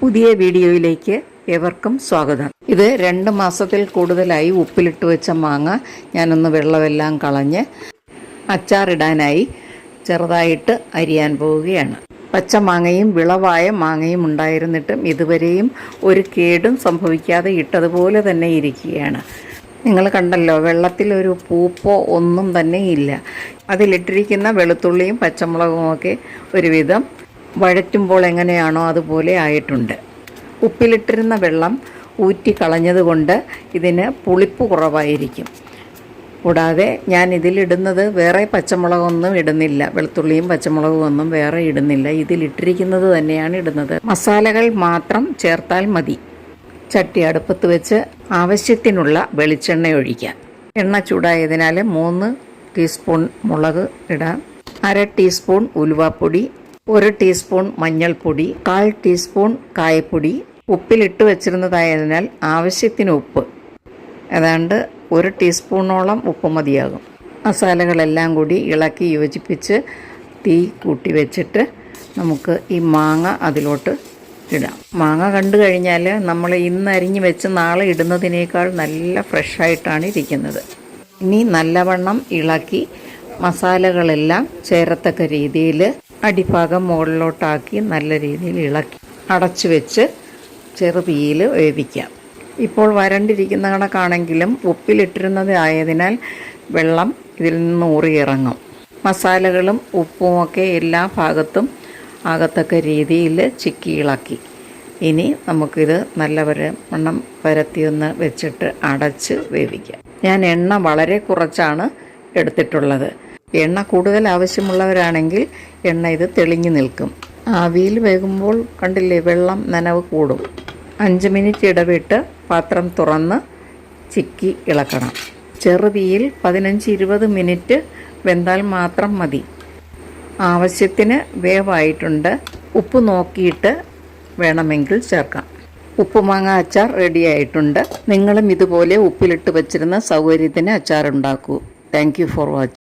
പുതിയ വീഡിയോയിലേക്ക് ഏവർക്കും സ്വാഗതം. ഇത് 2 മാസത്തിൽ കൂടുതലായി ഉപ്പിലിട്ട് വെച്ച മാങ്ങ ഞാനൊന്ന് വെള്ളമെല്ലാം കളഞ്ഞ് അച്ചാറിടാനായി ചെറുതായിട്ട് അരിയാൻ പോവുകയാണ്. പച്ചമാങ്ങയും വിളവായ മാങ്ങയും ഉണ്ടായിരുന്നിട്ടും ഇതുവരെയും ഒരു കേടും സംഭവിക്കാതെ ഇട്ടതുപോലെ തന്നെ ഇരിക്കുകയാണ്. നിങ്ങൾ കണ്ടല്ലോ, വെള്ളത്തിൽ ഒരു പൂപ്പോ ഒന്നും തന്നെ ഇല്ല. അതിലിട്ടിരിക്കുന്ന വെളുത്തുള്ളിയും പച്ചമുളകുമൊക്കെ ഒരുവിധം വഴറ്റുമ്പോൾ എങ്ങനെയാണോ അതുപോലെ ആയിട്ടുണ്ട്. ഉപ്പിലിട്ടിരുന്ന വെള്ളം ഊറ്റി കളഞ്ഞതുകൊണ്ട് ഇതിന് പുളിപ്പ് കുറവായിരിക്കും. കൂടാതെ ഞാൻ ഇതിലിടുന്നത് വേറെ പച്ചമുളകൊന്നും ഇടുന്നില്ല, വെളുത്തുള്ളിയും പച്ചമുളകും ഒന്നും വേറെ ഇടുന്നില്ല. ഇതിലിട്ടിരിക്കുന്നത് തന്നെയാണ് ഇടുന്നത്. മസാലകൾ മാത്രം ചേർത്താൽ മതി. ചട്ടി അടുപ്പത്ത് വെച്ച് ആവശ്യത്തിനുള്ള വെളിച്ചെണ്ണ ഒഴിക്കാം. എണ്ണ ചൂടായതിനാൽ 3 ടീസ്പൂൺ മുളക് ഇടാം, 1/2 ടീസ്പൂൺ ഉലുവാപ്പൊടി, 1 ടീസ്പൂൺ മഞ്ഞൾപ്പൊടി, 1/4 ടീസ്പൂൺ കായപ്പൊടി. ഉപ്പിലിട്ട് വെച്ചിരുന്നതായതിനാൽ ആവശ്യത്തിന് ഉപ്പ്, ഏതാണ്ട് 1 ടീസ്പൂണോളം ഉപ്പ് മതിയാകും. മസാലകളെല്ലാം കൂടി ഇളക്കി യോജിപ്പിച്ച് തീ കൂട്ടി വെച്ചിട്ട് നമുക്ക് ഈ മാങ്ങ അതിലോട്ട് ഇടാം. മാങ്ങ കണ്ടു കഴിഞ്ഞാൽ നമ്മൾ ഇന്ന് അരിഞ്ഞ് വെച്ച് നാളെ ഇടുന്നതിനേക്കാൾ നല്ല ഫ്രഷായിട്ടാണ് ഇരിക്കുന്നത്. ഇനി നല്ലവണ്ണം ഇളക്കി മസാലകളെല്ലാം ചേരത്തക്ക രീതിയിൽ അടിഭാഗം മുകളിലോട്ടാക്കി നല്ല രീതിയിൽ ഇളക്കി അടച്ചു വെച്ച് ചെറുതീയിൽ വേവിക്കാം. ഇപ്പോൾ വരണ്ടിരിക്കുന്ന കണക്കാണെങ്കിലും ഉപ്പിലിട്ടിരുന്നത് ആയതിനാൽ വെള്ളം ഇതിൽ നിന്ന് ഊറിയിറങ്ങും. മസാലകളും ഉപ്പുമൊക്കെ എല്ലാ ഭാഗത്തും ആകത്തക്ക രീതിയിൽ ചിക്കി ഇളക്കി. ഇനി നമുക്കിത് നല്ല വണ്ണം പരത്തിയൊന്ന് വെച്ചിട്ട് അടച്ച് വേവിക്കാം. ഞാൻ എണ്ണ വളരെ കുറച്ചാണ് എടുത്തിട്ടുള്ളത്. എണ്ണ കൂടുതൽ ആവശ്യമുള്ളവരാണെങ്കിൽ എണ്ണ ഇത് തെളിഞ്ഞു നിൽക്കും. ആവിയിൽ വേകുമ്പോൾ കണ്ടില്ലേ, വെള്ളം നനവ് കൂടും. 5 മിനിറ്റ് ഇടവിട്ട് പാത്രം തുറന്ന് ചിക്കി ഇളക്കണം. ചെറുതീയിൽ 15-20 മിനിറ്റ് വെന്താൽ മാത്രം മതി. ആവശ്യത്തിന് വേവായിട്ടുണ്ട്. ഉപ്പ് നോക്കിയിട്ട് വേണമെങ്കിൽ ചേർക്കാം. ഉപ്പുമാങ്ങ അച്ചാർ റെഡിയായിട്ടുണ്ട്. നിങ്ങളും ഇതുപോലെ ഉപ്പിലിട്ട് വച്ചിരുന്ന സൗകര്യത്തിന് അച്ചാർ ഉണ്ടാക്കൂ. Thank you for watching.